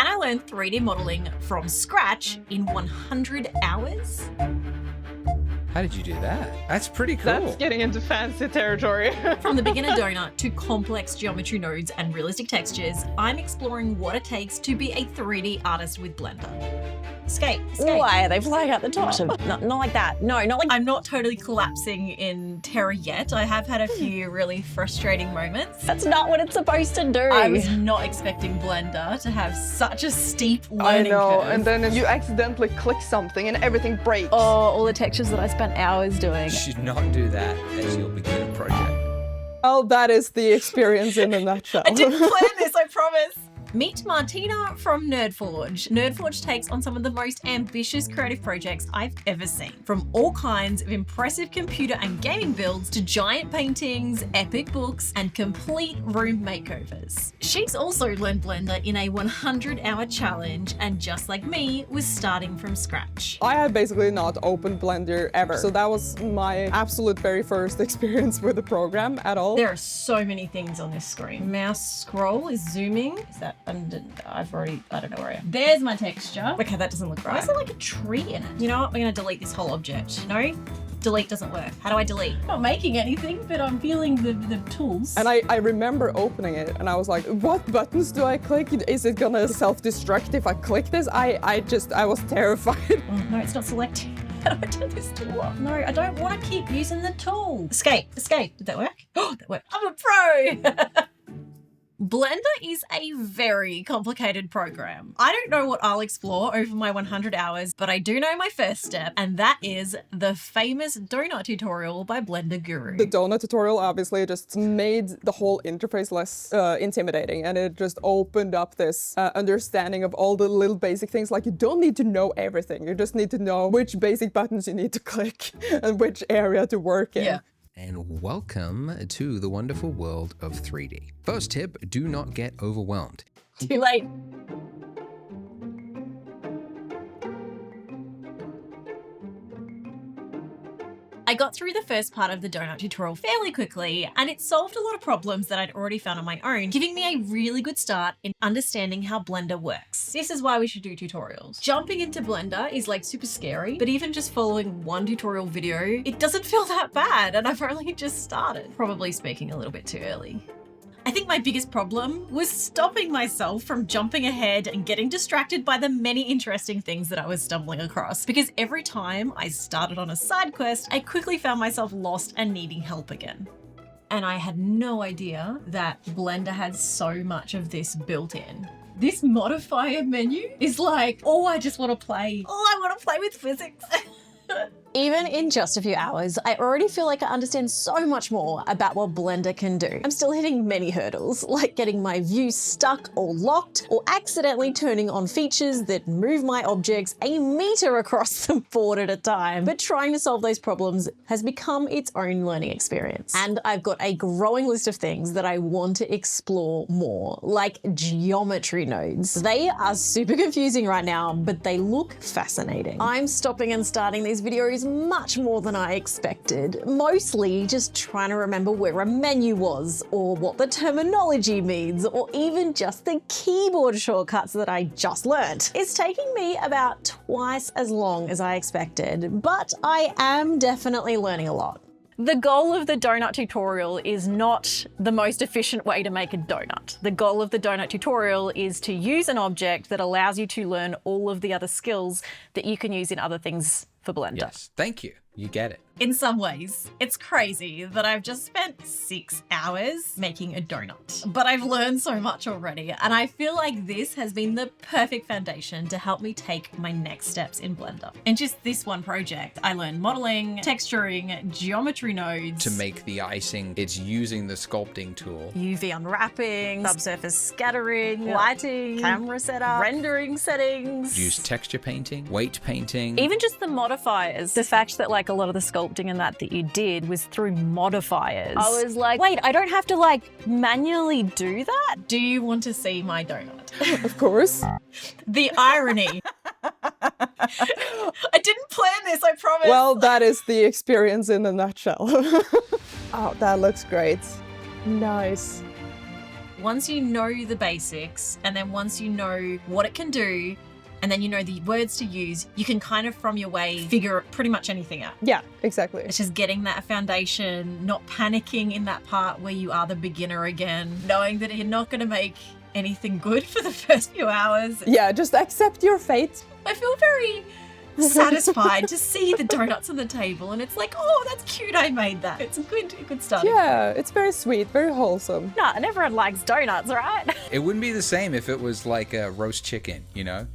Can I learn 3D modeling from scratch in 100 hours? How did you do that? That's pretty cool. That's getting into fancy territory. From the beginner donut to complex geometry nodes and realistic textures, I'm exploring what it takes to be a 3D artist with Blender. Escape. Why are they flying out the top? Not like that. No, not like... I'm not totally collapsing in terror yet. I have had a few really frustrating moments. That's not what it's supposed to do. I was not expecting Blender to have such a steep learning curve. And then you accidentally click something and everything breaks. Oh, all the textures that I spent hours doing. You should not do that as your beginner project. Well, that is the experience in a nutshell. I didn't plan this, I promise. Meet Martina from Nerdforge. Nerdforge takes on some of the most ambitious creative projects I've ever seen. From all kinds of impressive computer and gaming builds to giant paintings, epic books, and complete room makeovers. She's also learned Blender in a 100-hour challenge and just like me, was starting from scratch. I had basically not opened Blender ever, so that was my absolute very first experience with the program at all. There are so many things on this screen. Mouse scroll is zooming. Is that I don't know where I am. There's my texture. Okay, that doesn't look right. Why is there like a tree in it? You know what? We're gonna delete this whole object. No? Delete doesn't work. How do I delete? Not making anything, but I'm feeling the tools. And I remember opening it and I was like, what buttons do I click? Is it gonna self-destruct if I click this? I was terrified. Oh, no, it's not selecting. How do I turn this tool off? No, I don't want to keep using the tool. Escape. Did that work? Oh, that worked. I'm a pro. Blender is a very complicated program. I don't know what I'll explore over my 100 hours, but I do know my first step, and that is the famous donut tutorial by BlenderGuru. The donut tutorial obviously just made the whole interface less intimidating, and it just opened up this understanding of all the little basic things. Like, you don't need to know everything. You just need to know which basic buttons you need to click and which area to work in. Yeah. And welcome to the wonderful world of 3D. First tip, do not get overwhelmed. Too late. I got through the first part of the donut tutorial fairly quickly, and it solved a lot of problems that I'd already found on my own, giving me a really good start in understanding how Blender works. This is why we should do tutorials. Jumping into Blender is like super scary, but even just following one tutorial video, it doesn't feel that bad, and I've only just started. Probably speaking a little bit too early. I think my biggest problem was stopping myself from jumping ahead and getting distracted by the many interesting things that I was stumbling across, because every time I started on a side quest, I quickly found myself lost and needing help again. And I had no idea that Blender had so much of this built in. This modifier menu is like, oh, I just want to play. Oh, I want to play with physics. Even in just a few hours, I already feel like I understand so much more about what Blender can do. I'm still hitting many hurdles, like getting my view stuck or locked, or accidentally turning on features that move my objects a meter across the board at a time. But trying to solve those problems has become its own learning experience. And I've got a growing list of things that I want to explore more, like geometry nodes. They are super confusing right now, but they look fascinating. I'm stopping and starting these videos much more than I expected, mostly just trying to remember where a menu was, or what the terminology means, or even just the keyboard shortcuts that I just learned. It's taking me about twice as long as I expected, but I am definitely learning a lot. The goal of the donut tutorial is not the most efficient way to make a donut. The goal of the donut tutorial is to use an object that allows you to learn all of the other skills that you can use in other things for Blender. Yes, thank you. You get it. In some ways, it's crazy that I've just spent 6 hours making a donut, but I've learned so much already, and I feel like this has been the perfect foundation to help me take my next steps in Blender. In just this one project, I learned modeling, texturing, geometry nodes. To make the icing, it's using the sculpting tool. UV unwrapping, subsurface scattering, lighting, camera setup, rendering settings. Use texture painting, weight painting. Even just the modifiers. The fact that like a lot of the sculpting and that you did was through modifiers. I was like, wait, I don't have to like manually do that? Do you want to see my donut? Of course. The irony. I didn't plan this, I promise. Well, that is the experience in a nutshell. Oh, that looks great. Nice. Once you know the basics, and then once you know what it can do, and then you know the words to use, you can kind of from your way figure pretty much anything out. Yeah, exactly. It's just getting that foundation, not panicking in that part where you are the beginner again, knowing that you're not going to make anything good for the first few hours. Yeah, just accept your fate. I feel very satisfied to see the donuts on the table, and it's like, oh, that's cute, I made that. It's a good start. Yeah, it's very sweet, very wholesome. No, and everyone likes donuts, right? It wouldn't be the same if it was like a roast chicken, you know?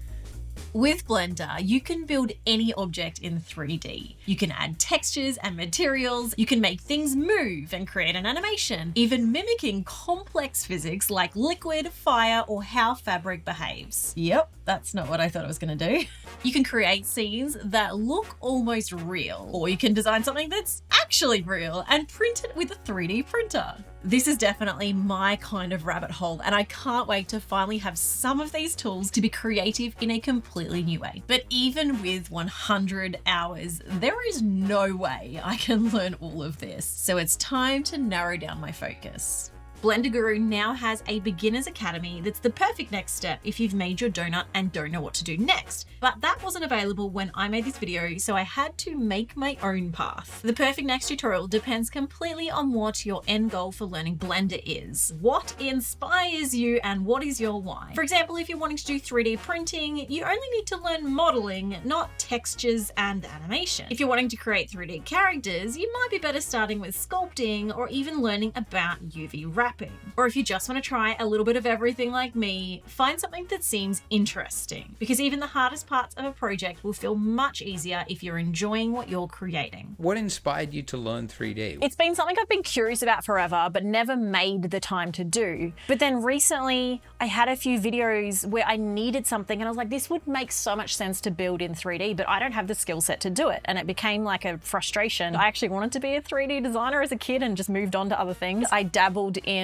With Blender, you can build any object in 3D. You can add textures and materials, you can make things move and create an animation, even mimicking complex physics like liquid, fire, or how fabric behaves. Yep, that's not what I thought I was gonna do. You can create scenes that look almost real, or you can design something that's actually real and print it with a 3D printer. This is definitely my kind of rabbit hole, and I can't wait to finally have some of these tools to be creative in a completely new way. But even with 100 hours, there is no way I can learn all of this. So it's time to narrow down my focus. BlenderGuru now has a beginner's academy that's the perfect next step if you've made your donut and don't know what to do next. But that wasn't available when I made this video, so I had to make my own path. The perfect next tutorial depends completely on what your end goal for learning Blender is. What inspires you and what is your why? For example, if you're wanting to do 3D printing, you only need to learn modeling, not textures and animation. If you're wanting to create 3D characters, you might be better starting with sculpting or even learning about UV wrapping. Or if you just want to try a little bit of everything like me, find something that seems interesting, because even the hardest parts of a project will feel much easier if you're enjoying what you're creating. What inspired you to learn 3D? It's been something I've been curious about forever, but never made the time to do. But then recently I had a few videos where I needed something and I was like, this would make so much sense to build in 3D, but I don't have the skill set to do it. And it became like a frustration. I actually wanted to be a 3D designer as a kid and just moved on to other things. I dabbled in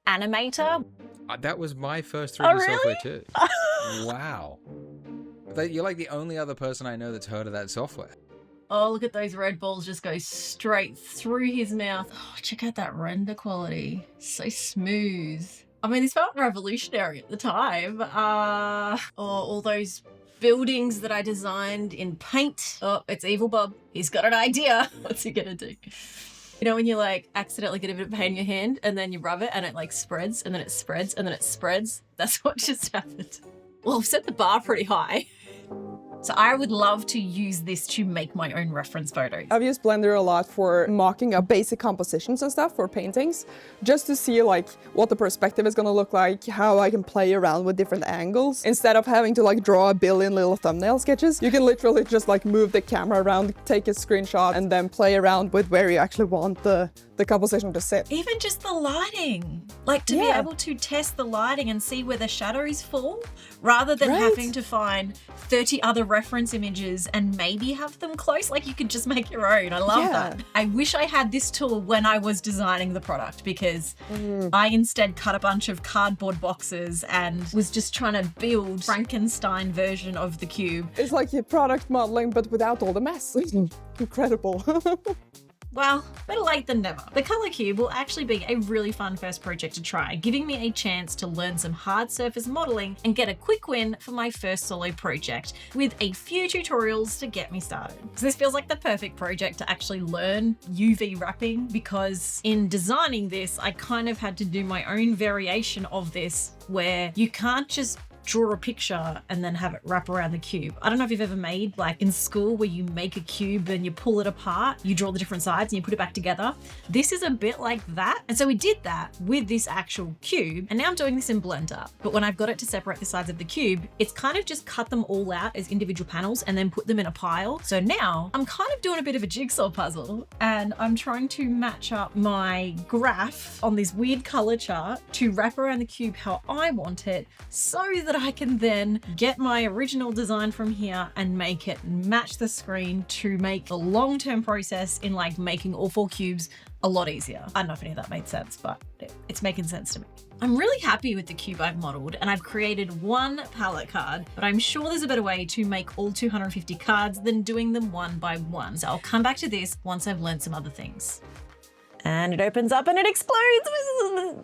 Animator. That was my first 3D really? software too. Wow. You're like the only other person I know that's heard of that software. Oh, look at those red balls just go straight through his mouth. Oh, check out that render quality. So smooth. I mean, this felt revolutionary at the time. All those buildings that I designed in paint. Oh, it's Evil Bob. He's got an idea. What's he gonna do? You know when you like accidentally get a bit of paint in your hand and then you rub it and it like spreads and then it spreads and then it spreads? That's what just happened. Well, I've set the bar pretty high. So I would love to use this to make my own reference photos. I've used Blender a lot for mocking up basic compositions and stuff for paintings, just to see like what the perspective is gonna look like, how I can play around with different angles. Instead of having to like draw a billion little thumbnail sketches, you can literally just like move the camera around, take a screenshot, and then play around with where you actually want the composition to sit. Even just the lighting, like to be able to test the lighting and see where the shadows fall, rather than having to find 30 other reference images and maybe have them close. Like you could just make your own. I love that. I wish I had this tool when I was designing the product, because I instead cut a bunch of cardboard boxes and was just trying to build Frankenstein version of the cube. It's like your product modeling, but without all the mess. Incredible. Well, better late than never. The Color Cube will actually be a really fun first project to try, giving me a chance to learn some hard surface modeling and get a quick win for my first solo project, with a few tutorials to get me started. So this feels like the perfect project to actually learn UV wrapping, because in designing this, I kind of had to do my own variation of this, where you can't just draw a picture and then have it wrap around the cube. I don't know if you've ever made, like in school, where you make a cube and you pull it apart, you draw the different sides and you put it back together. This is a bit like that. And so we did that with this actual cube, and now I'm doing this in Blender. But when I've got it to separate the sides of the cube, it's kind of just cut them all out as individual panels and then put them in a pile. So now I'm kind of doing a bit of a jigsaw puzzle, and I'm trying to match up my graph on this weird color chart to wrap around the cube how I want it, so that I can then get my original design from here and make it match the screen to make the long-term process in like making all 4 cubes a lot easier. I don't know if any of that made sense, but it's making sense to me. I'm really happy with the cube I've modeled, and I've created 1 palette card, but I'm sure there's a better way to make all 250 cards than doing them one by one. So I'll come back to this once I've learned some other things. And it opens up and it explodes.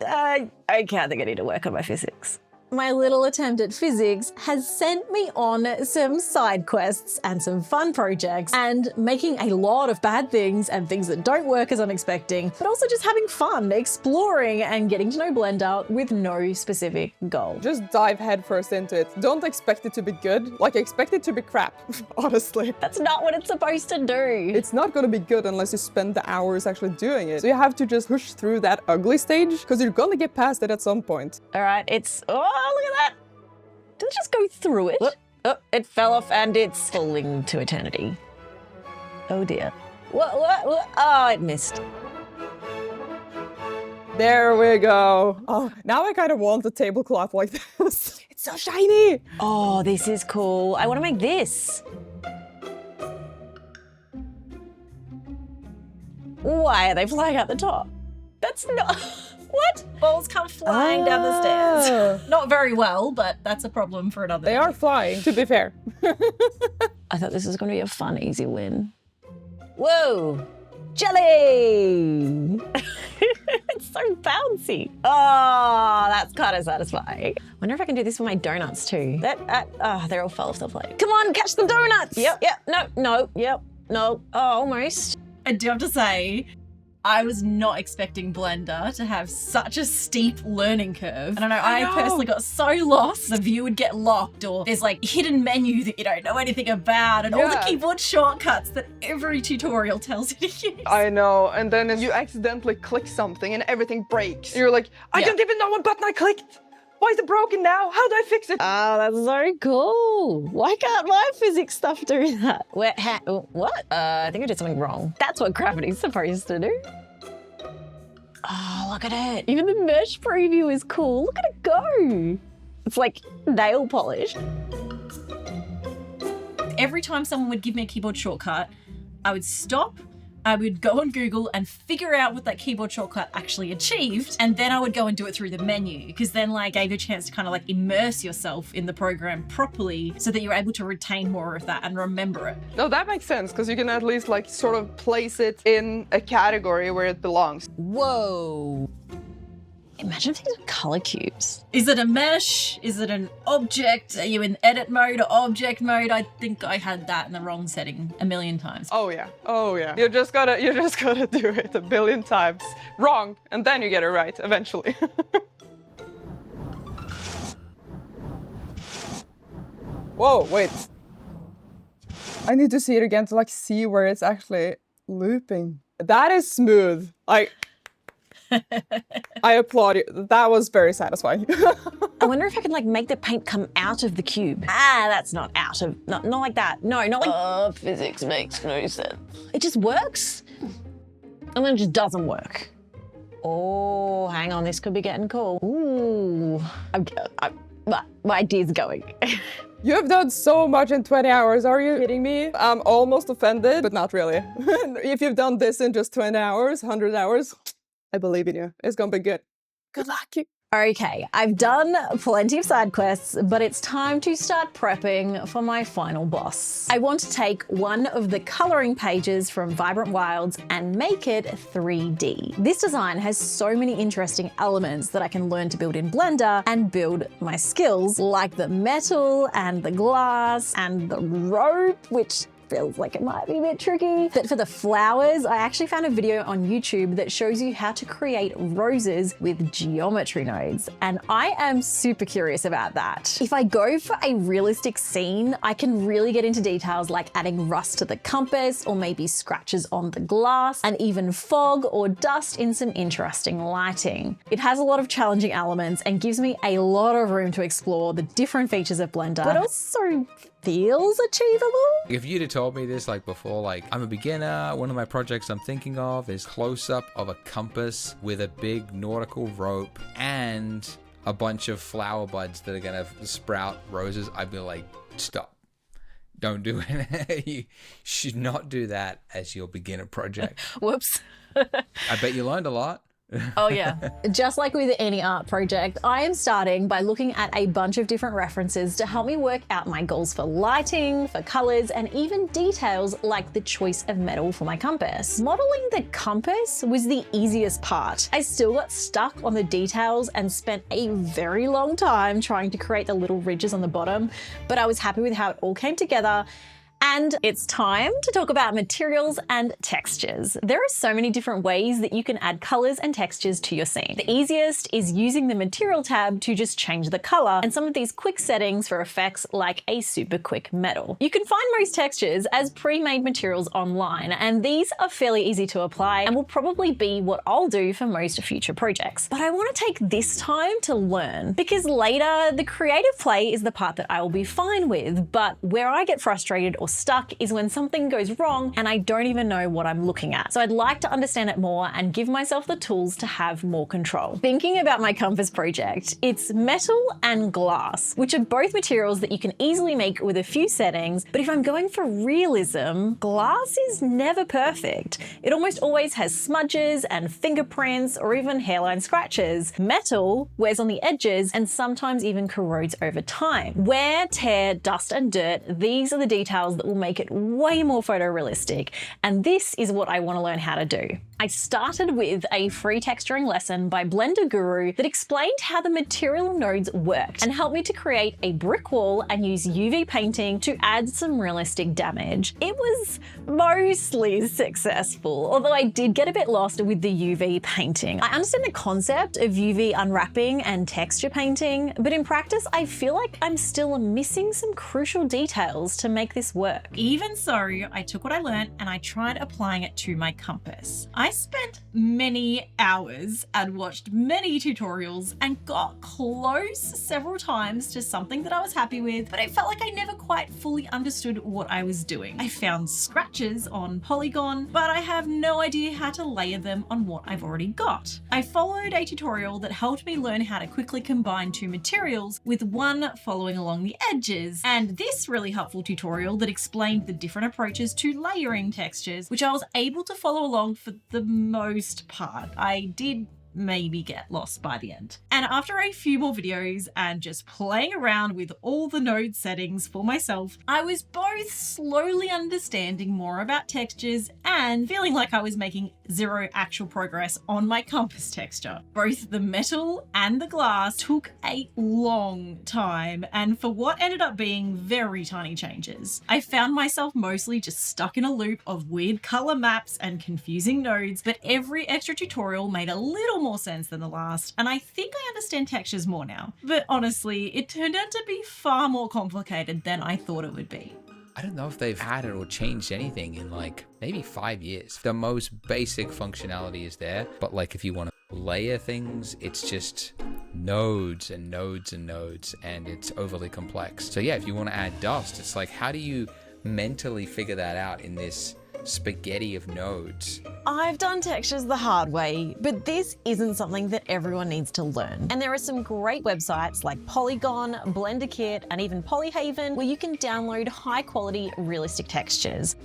I can't think I need to work on my physics. My little attempt at physics has sent me on some side quests and some fun projects and making a lot of bad things and things that don't work as I'm expecting, but also just having fun, exploring and getting to know Blender with no specific goal. Just dive headfirst into it. Don't expect it to be good. Like, expect it to be crap, honestly. That's not what it's supposed to do. It's not gonna be good unless you spend the hours actually doing it. So you have to just push through that ugly stage because you're gonna get past it at some point. All right, oh, look at that. Did it just go through it? Oh, it fell off and it's falling to eternity. Oh dear. What? Oh, it missed. There we go. Oh, now I kind of want a tablecloth like this. It's so shiny. Oh, this is cool. I want to make this. Why are they flying out the top? That's not... What? Balls come flying down the stairs. Not very well, but that's a problem for another They day. are flying, to be fair. I thought this was going to be a fun, easy win. Whoa! Jelly! It's so bouncy. Oh, that's kind of satisfying. Wonder if I can do this for my donuts too. They all fell off the plate. Come on, catch the donuts! Yep, no, oh, almost. I do have to say, I was not expecting Blender to have such a steep learning curve. I don't know, I personally got so lost. The view would get locked, or there's like hidden menu that you don't know anything about, and all the keyboard shortcuts that every tutorial tells you to use. I know, and then you accidentally click something and everything breaks. You're like, I don't even know what button I clicked. Why is it broken now? How do I fix it? Oh, that's so cool. Why can't my physics stuff do that? What? I think I did something wrong. That's what gravity's supposed to do. Oh, look at it. Even the mesh preview is cool. Look at it go. It's like nail polish. Every time someone would give me a keyboard shortcut, I would stop, I would go on Google and figure out what that keyboard shortcut actually achieved, and then I would go and do it through the menu, because then like gave you a chance to kind of like immerse yourself in the program properly so that you're able to retain more of that and remember it. No, that makes sense, because you can at least like sort of place it in a category where it belongs. Whoa. Imagine if these were color cubes. Is it a mesh? Is it an object? Are you in edit mode or object mode? I think I had that in the wrong setting a million times. Oh yeah. You just gotta do it a billion times wrong, and then you get it right eventually. Whoa, wait. I need to see it again to like see where it's actually looping. That is smooth. I applaud you. That was very satisfying. I wonder if I can like make the paint come out of the cube. That's not out of, not like that. No, not like, physics makes no sense. It just works, and then it just doesn't work. Oh, hang on, this could be getting cool. Ooh, my idea's going. You have done so much in 20 hours, are you kidding me? I'm almost offended, but not really. If you've done this in just 20 hours, 100 hours, I believe in you. It's gonna be good. Good luck. Okay, I've done plenty of side quests, but it's time to start prepping for my final boss. I want to take one of the coloring pages from Vibrant Wilds and make it 3D. This design has so many interesting elements that I can learn to build in Blender and build my skills, like the metal and the glass and the rope, which feels like it might be a bit tricky. But for the flowers, I actually found a video on YouTube that shows you how to create roses with geometry nodes, and I am super curious about that. If I go for a realistic scene, I can really get into details like adding rust to the compass, or maybe scratches on the glass, and even fog or dust in some interesting lighting. It has a lot of challenging elements and gives me a lot of room to explore the different features of Blender, but also feels achievable. If you'd have told me this like before, like I'm a beginner, one of my projects I'm thinking of is close-up of a compass with a big nautical rope and a bunch of flower buds that are gonna sprout roses, I'd be like, stop. Don't do it. You should not do that as your beginner project. Whoops. I bet you learned a lot. Oh yeah. Just like with any art project, I am starting by looking at a bunch of different references to help me work out my goals for lighting, for colors, and even details like the choice of metal for my compass. Modeling the compass was the easiest part. I still got stuck on the details and spent a very long time trying to create the little ridges on the bottom, but I was happy with how it all came together. And it's time to talk about materials and textures. There are so many different ways that you can add colors and textures to your scene. The easiest is using the material tab to just change the color and some of these quick settings for effects like a super quick metal. You can find most textures as pre-made materials online, and these are fairly easy to apply and will probably be what I'll do for most future projects. But I want to take this time to learn, because later the creative play is the part that I will be fine with, but where I get frustrated or stuck is when something goes wrong and I don't even know what I'm looking at. So I'd like to understand it more and give myself the tools to have more control. Thinking about my compass project, it's metal and glass, which are both materials that you can easily make with a few settings, but if I'm going for realism, glass is never perfect. It almost always has smudges and fingerprints or even hairline scratches. Metal wears on the edges and sometimes even corrodes over time. Wear, tear, dust, and dirt, these are the details that will make it way more photorealistic, and this is what I want to learn how to do. I started with a free texturing lesson by BlenderGuru that explained how the material nodes worked and helped me to create a brick wall and use UV painting to add some realistic damage. It was mostly successful, although I did get a bit lost with the UV painting. I understand the concept of UV unwrapping and texture painting, but in practice I feel like I'm still missing some crucial details to make this work. Even so, I took what I learned and I tried applying it to my compass. I spent many hours and watched many tutorials and got close several times to something that I was happy with, but it felt like I never quite fully understood what I was doing. I found scratches on polygon, but I have no idea how to layer them on what I've already got. I followed a tutorial that helped me learn how to quickly combine two materials with one following along the edges, and this really helpful tutorial that explained the different approaches to layering textures, which I was able to follow along for the most part. I did maybe get lost by the end. And after a few more videos and just playing around with all the node settings for myself, I was both slowly understanding more about textures and feeling like I was making zero actual progress on my compass texture. Both the metal and the glass took a long time, and for what ended up being very tiny changes. I found myself mostly just stuck in a loop of weird color maps and confusing nodes, but every extra tutorial made a little more sense than the last, and I think I understand textures more now. But honestly, it turned out to be far more complicated than I thought it would be. I don't know if they've added or changed anything in like maybe 5 years. The most basic functionality is there, but like if you want to layer things, it's just nodes and nodes and nodes, and it's overly complex. So yeah, if you want to add dust, it's like, how do you mentally figure that out in this spaghetti of nodes? I've done textures the hard way, but this isn't something that everyone needs to learn. And there are some great websites like Polygon, BlenderKit, and even Polyhaven where you can download high quality, realistic textures.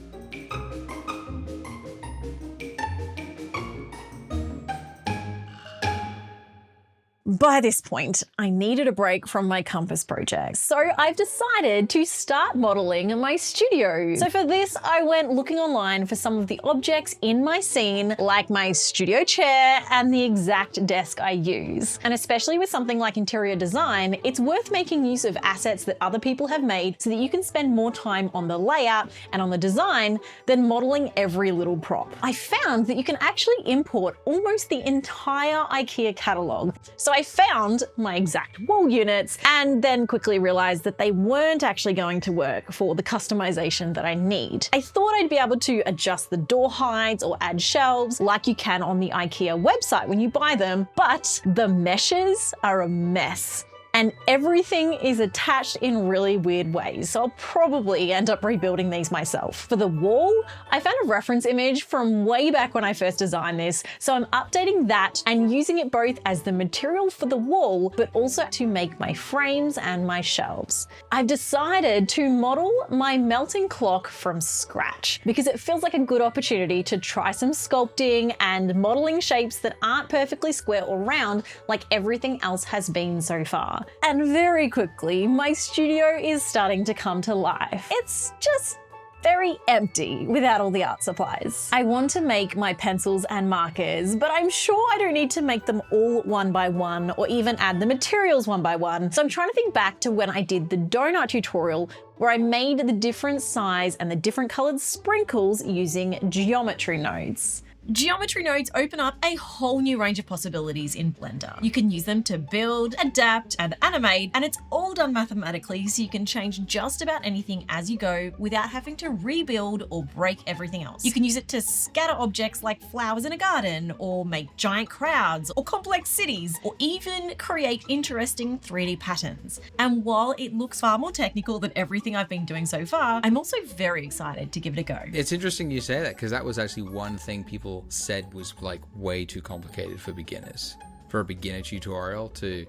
By this point, I needed a break from my compass project, so I've decided to start modeling my studio. So for this, I went looking online for some of the objects in my scene, like my studio chair and the exact desk I use. And especially with something like interior design, it's worth making use of assets that other people have made so that you can spend more time on the layout and on the design than modeling every little prop. I found that you can actually import almost the entire IKEA catalog. So I found my exact wall units and then quickly realized that they weren't actually going to work for the customization that I need. I thought I'd be able to adjust the door heights or add shelves like you can on the IKEA website when you buy them, but the meshes are a mess. and everything is attached in really weird ways, so I'll probably end up rebuilding these myself. For the wall, I found a reference image from way back when I first designed this, so I'm updating that and using it both as the material for the wall, but also to make my frames and my shelves. I've decided to model my melting clock from scratch because it feels like a good opportunity to try some sculpting and modeling shapes that aren't perfectly square or round like everything else has been so far. And very quickly, my studio is starting to come to life. It's just very empty without all the art supplies. I want to make my pencils and markers, but I'm sure I don't need to make them all one by one or even add the materials one by one. So I'm trying to think back to when I did the donut tutorial where I made the different size and the different colored sprinkles using geometry nodes. Geometry nodes open up a whole new range of possibilities in Blender. You can use them to build, adapt, and animate, and it's all done mathematically, so you can change just about anything as you go without having to rebuild or break everything else. You can use it to scatter objects like flowers in a garden, or make giant crowds, or complex cities, or even create interesting 3D patterns. And while it looks far more technical than everything I've been doing so far, I'm also very excited to give it a go. It's interesting you say that, because that was actually one thing people said was like way too complicated for beginners. For a beginner tutorial to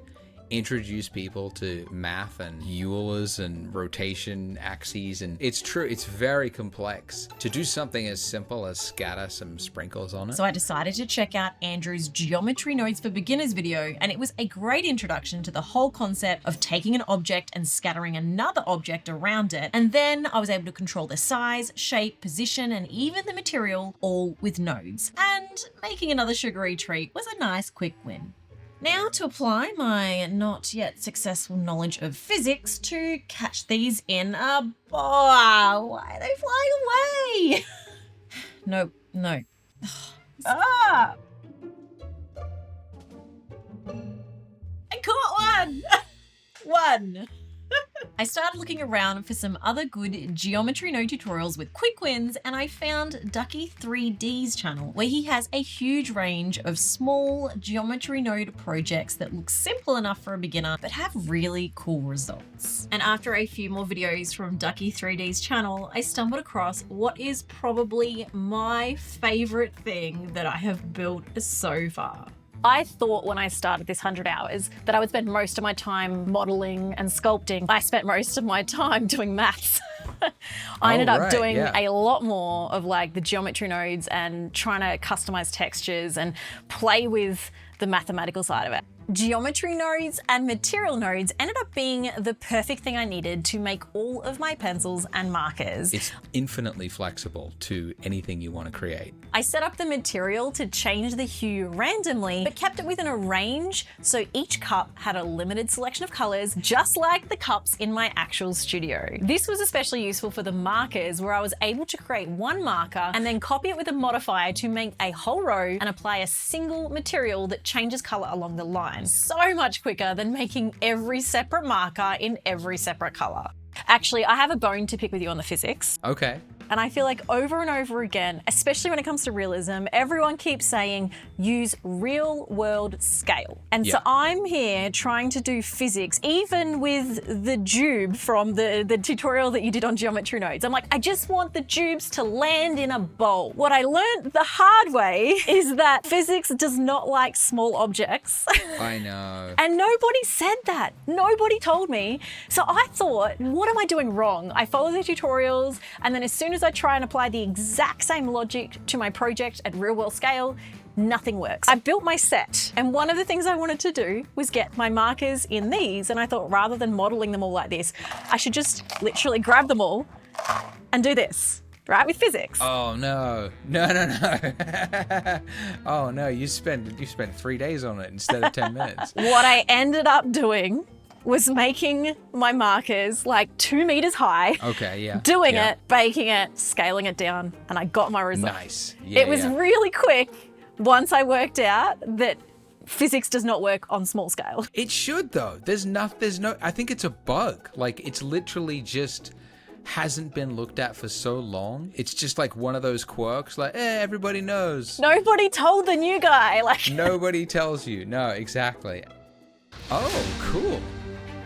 introduce people to math and Eulers and rotation axes, and it's true, it's very complex to do something as simple as scatter some sprinkles on it. So I decided to check out Andrew's Geometry Nodes for Beginners video, and it was a great introduction to the whole concept of taking an object and scattering another object around it, and then I was able to control the size, shape, position, and even the material, all with nodes. And making another sugary treat was a nice quick win. Now to apply my not yet successful knowledge of physics to catch these in a bar. Why are they flying away? No. Ah! I caught one! One! I started looking around for some other good geometry node tutorials with quick wins, and I found Ducky 3D's channel, where he has a huge range of small geometry node projects that look simple enough for a beginner, but have really cool results. And after a few more videos from Ducky 3D's channel, I stumbled across what is probably my favorite thing that I have built so far. I thought when I started this 100 hours that I would spend most of my time modeling and sculpting. I spent most of my time doing maths. I ended up doing a lot more of like the geometry nodes and trying to customize textures and play with the mathematical side of it. Geometry nodes and material nodes ended up being the perfect thing I needed to make all of my pencils and markers. It's infinitely flexible to anything you want to create. I set up the material to change the hue randomly, but kept it within a range, so each cup had a limited selection of colors, just like the cups in my actual studio. This was especially useful for the markers, where I was able to create one marker and then copy it with a modifier to make a whole row and apply a single material that changes color along the line. So much quicker than making every separate marker in every separate color. Actually, I have a bone to pick with you on the physics. Okay. And I feel like over and over again, especially when it comes to realism, everyone keeps saying use real world scale. And so I'm here trying to do physics, even with the tube from the tutorial that you did on geometry nodes. I'm like, I just want the tubes to land in a bowl. What I learned the hard way is that physics does not like small objects. I know. And nobody said that. Nobody told me. So I thought, what am I doing wrong? I follow the tutorials, and then as soon as I try and apply the exact same logic to my project at real world scale, nothing works. I built my set, and one of the things I wanted to do was get my markers in these, and I thought rather than modeling them all like this, I should just literally grab them all and do this. Right, with physics. Oh no. Oh no, you spent 3 days on it instead of 10 minutes. What I ended up doing was making my markers like 2 meters high. Okay, yeah. Doing it, baking it, scaling it down, and I got my result. Nice. It was really quick once I worked out that physics does not work on small scale. It should though. There's no, I think it's a bug. Like, it's literally just hasn't been looked at for so long. It's just like one of those quirks, like, everybody knows. Nobody told the new guy. Like Nobody tells you. No, exactly. Oh, cool.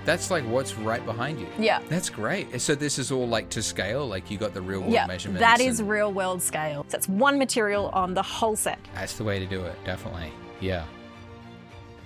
That's like what's right behind you. Yeah. That's great. So this is all like to scale? Like you got the real world Yeah, measurements? that is and real world scale. So that's one material on the whole set. That's the way to do it, definitely. Yeah.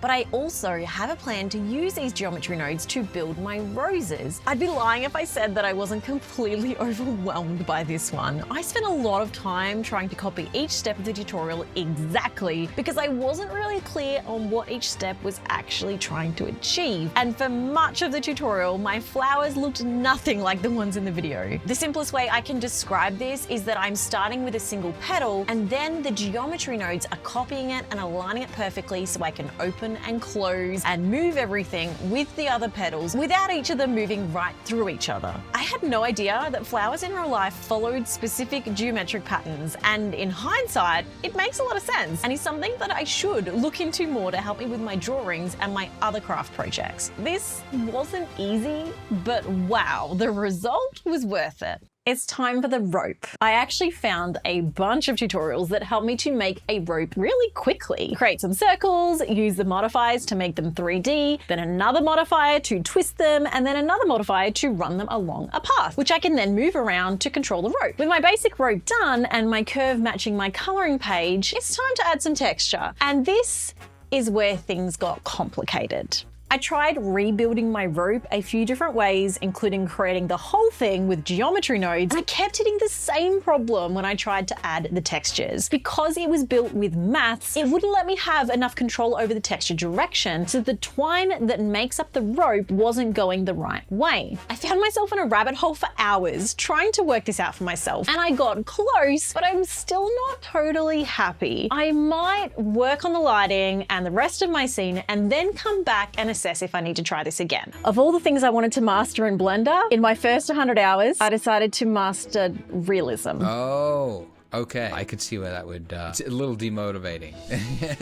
But I also have a plan to use these geometry nodes to build my roses. I'd be lying if I said that I wasn't completely overwhelmed by this one. I spent a lot of time trying to copy each step of the tutorial exactly because I wasn't really clear on what each step was actually trying to achieve. And for much of the tutorial, my flowers looked nothing like the ones in the video. The simplest way I can describe this is that I'm starting with a single petal and then the geometry nodes are copying it and aligning it perfectly so I can open and close and move everything with the other petals without each of them moving right through each other. I had no idea that flowers in real life followed specific geometric patterns, and in hindsight, it makes a lot of sense and is something that I should look into more to help me with my drawings and my other craft projects. This wasn't easy, but wow, the result was worth it. It's time for the rope. I actually found a bunch of tutorials that help me to make a rope really quickly. Create some circles, use the modifiers to make them 3D, then another modifier to twist them, and then another modifier to run them along a path, which I can then move around to control the rope. With my basic rope done and my curve matching my coloring page, it's time to add some texture. And this is where things got complicated. I tried rebuilding my rope a few different ways, including creating the whole thing with geometry nodes, and I kept hitting the same problem when I tried to add the textures. Because it was built with maths, it wouldn't let me have enough control over the texture direction, so the twine that makes up the rope wasn't going the right way. I found myself in a rabbit hole for hours trying to work this out for myself, and I got close, but I'm still not totally happy. I might work on the lighting and the rest of my scene and then come back and assess if I need to try this again. Of all the things I wanted to master in Blender, in my first 100 hours, I decided to master realism. Oh, okay. I could see where that would, it's a little demotivating.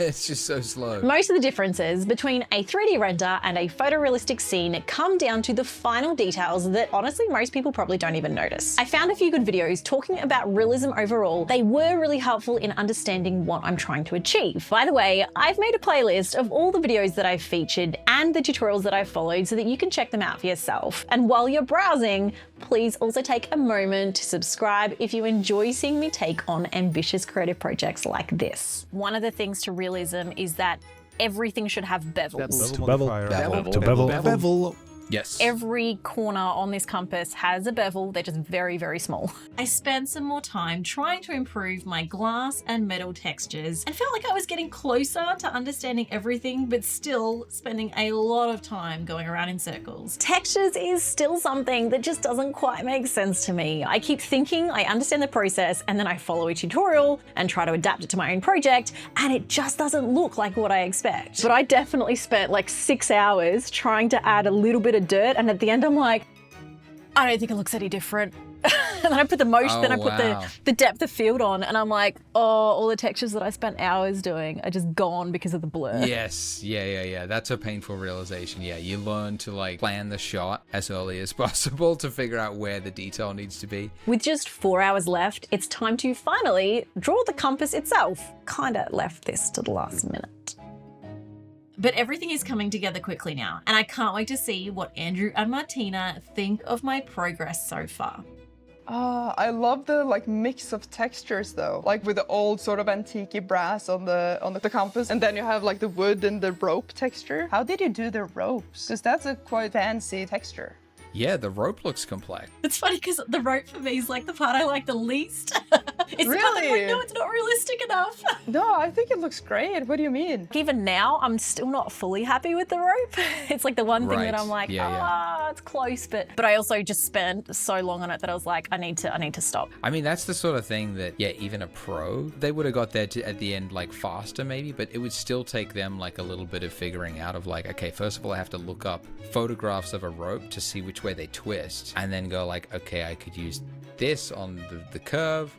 It's just so slow. Most of the differences between a 3D render and a photorealistic scene come down to the final details that honestly most people probably don't even notice. I found a few good videos talking about realism overall. They were really helpful in understanding what I'm trying to achieve. By the way, I've made a playlist of all the videos that I've featured and the tutorials that I've followed so that you can check them out for yourself. And while you're browsing, please also take a moment to subscribe if you enjoy seeing me take on ambitious creative projects like this. One of the things to realism is that everything should have bevels. Bevel. Yes. Every corner on this compass has a bevel. They're just very, very small. I spent some more time trying to improve my glass and metal textures and felt like I was getting closer to understanding everything, but still spending a lot of time going around in circles. Textures is still something that just doesn't quite make sense to me. I keep thinking I understand the process and then I follow a tutorial and try to adapt it to my own project, and it just doesn't look like what I expect. But I definitely spent like 6 hours trying to add a little bit of dirt, and at the end I'm like, I don't think it looks any different. And then I put the motion, then I put the depth of field on, and I'm like, oh, all the textures that I spent hours doing are just gone because of the blur. Yes, yeah. That's a painful realization. Yeah, you learn to like plan the shot as early as possible to figure out where the detail needs to be. With just 4 hours left, it's time to finally draw the compass itself. Kinda left this to the last minute. But everything is coming together quickly now, and I can't wait to see what Andrew and Martina think of my progress so far. I love the like mix of textures though, like with the old sort of antique brass on the compass, and then you have like the wood and the rope texture. How did you do the ropes? Because that's a quite fancy texture. Yeah, the rope looks complex. It's funny because the rope for me is like the part I like the least. It's the part that I'm like, no, it's not realistic enough. No, I think it looks great. What do you mean? Even now, I'm still not fully happy with the rope. It's like the one thing that I'm like, it's close, but I also just spent so long on it that I was like, I need to stop. I mean, that's the sort of thing that, yeah, even a pro, they would have got there at the end like faster maybe, but it would still take them like a little bit of figuring out of like, okay, first of all, I have to look up photographs of a rope to see which way they twist, and then go like, okay, I could use this on the curve,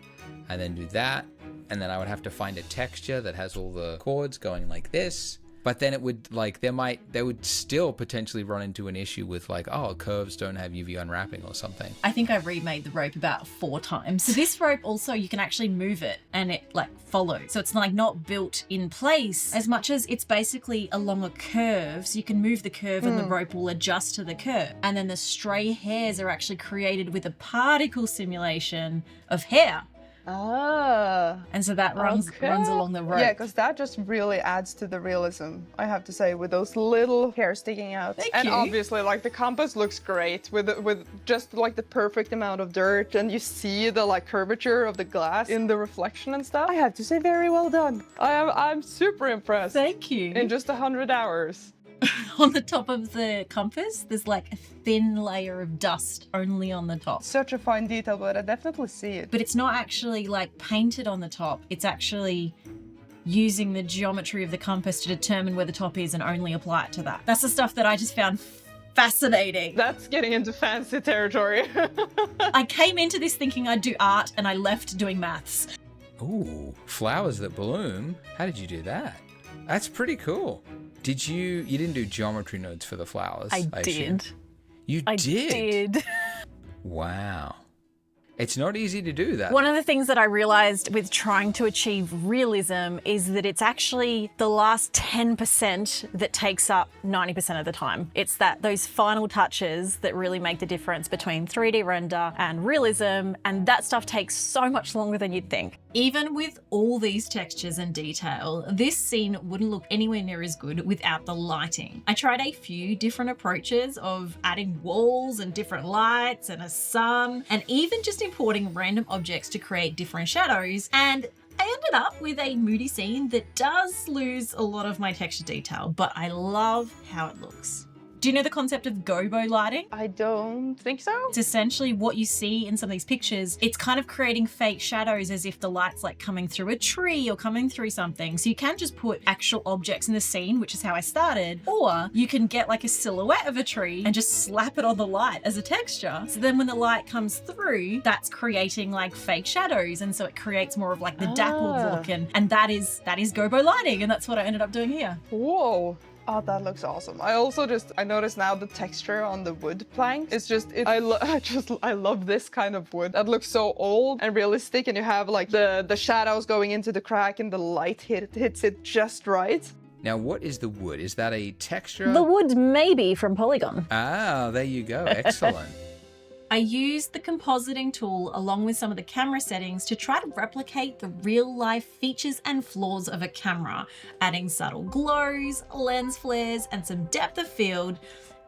and then do that, and then I would have to find a texture that has all the chords going like this, But then it would like they would still potentially run into an issue with like, oh, curves don't have UV unwrapping or something. I think I remade the rope about 4 times. So this rope also, you can actually move it and it like follows. So it's like not built in place as much as it's basically along a curve. So you can move the curve and the rope will adjust to the curve. And then the stray hairs are actually created with a particle simulation of hair. Ah. And so that runs along the rope. Yeah, because that just really adds to the realism, I have to say, with those little hairs sticking out. And obviously, like, the compass looks great with just like the perfect amount of dirt, and you see the like curvature of the glass in the reflection and stuff. I have to say, very well done. I'm super impressed. Thank you. In just 100 hours. On the top of the compass, there's like a thin layer of dust only on the top. Such a fine detail, but I definitely see it. But it's not actually like painted on the top. It's actually using the geometry of the compass to determine where the top is and only apply it to that. That's the stuff that I just found fascinating. That's getting into fancy territory. I came into this thinking I'd do art and I left doing maths. Ooh, flowers that bloom. How did you do that? That's pretty cool. You didn't do geometry nodes for the flowers? I did. You I did? did. Wow. It's not easy to do that. One of the things that I realized with trying to achieve realism is that it's actually the last 10% that takes up 90% of the time. It's those final touches that really make the difference between 3D render and realism, and that stuff takes so much longer than you'd think. Even with all these textures and detail, this scene wouldn't look anywhere near as good without the lighting. I tried a few different approaches of adding walls and different lights and a sun, and even just importing random objects to create different shadows, and I ended up with a moody scene that does lose a lot of my texture detail, but I love how it looks. Do you know the concept of gobo lighting? I don't think so. It's essentially what you see in some of these pictures. It's kind of creating fake shadows as if the light's like coming through a tree or coming through something. So you can just put actual objects in the scene, which is how I started, or you can get like a silhouette of a tree and just slap it on the light as a texture. So then when the light comes through, that's creating like fake shadows. And so it creates more of like the dappled look. And that is gobo lighting. And that's what I ended up doing here. Whoa. Oh, that looks awesome. I noticed now the texture on the wood plank. It's just, I love this kind of wood. That looks so old and realistic, and you have like the shadows going into the crack and the light hits it just right. Now, what is the wood? Is that a texture? The wood may be from Polygon. Ah, there you go. Excellent. I used the compositing tool along with some of the camera settings to try to replicate the real life features and flaws of a camera, adding subtle glows, lens flares, and some depth of field.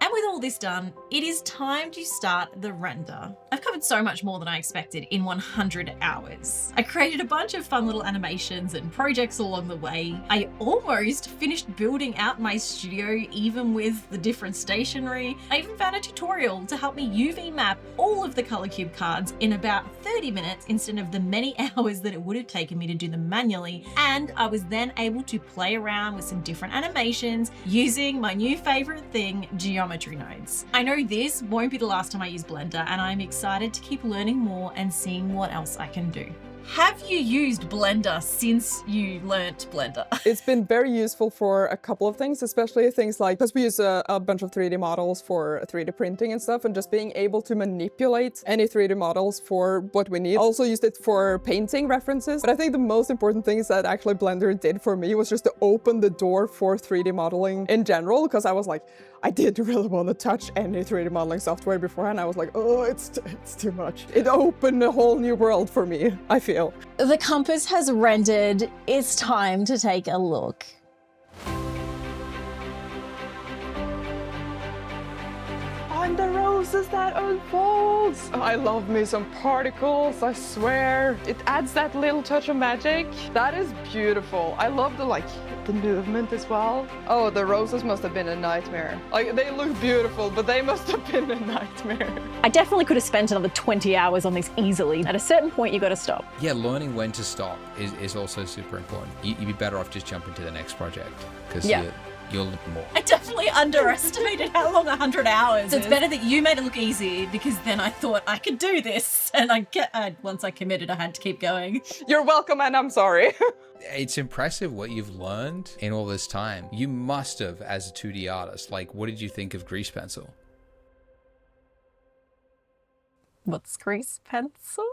And with all this done, it is time to start the render. I've covered so much more than I expected in 100 hours. I created a bunch of fun little animations and projects along the way. I almost finished building out my studio even with the different stationery. I even found a tutorial to help me UV map all of the color cube cards in about 30 minutes instead of the many hours that it would have taken me to do them manually. And I was then able to play around with some different animations using my new favorite thing, geometry nodes. I know this won't be the last time I use Blender, and I'm excited to keep learning more and seeing what else I can do. Have you used Blender since you learnt Blender? It's been very useful for a couple of things, especially things like, because we use a bunch of 3D models for 3D printing and stuff, and just being able to manipulate any 3D models for what we need. Also used it for painting references, but I think the most important thing is that actually Blender did for me was just to open the door for 3D modeling in general, because I was like, I didn't really want to touch any 3D modeling software beforehand. I was like, oh, it's too much. It opened a whole new world for me, I feel. The compass has rendered. It's time to take a look. And the roses that unfolds. I love me some particles, I swear. It adds that little touch of magic. That is beautiful. I love the movement as well. Oh, the roses must have been a nightmare. Like, they look beautiful, but they must have been a nightmare. I definitely could have spent another 20 hours on this easily. At a certain point, you got to stop. Yeah, learning when to stop is also super important. You'd be better off just jumping to the next project because you'll learn more. I definitely underestimated how long 100 hours. So it's better that you made it look easy, because then I thought I could do this, and once I committed, I had to keep going. You're welcome, and I'm sorry. It's impressive what you've learned in all this time. You must have, as a 2D artist, like, what did you think of Grease Pencil? What's grease pencil?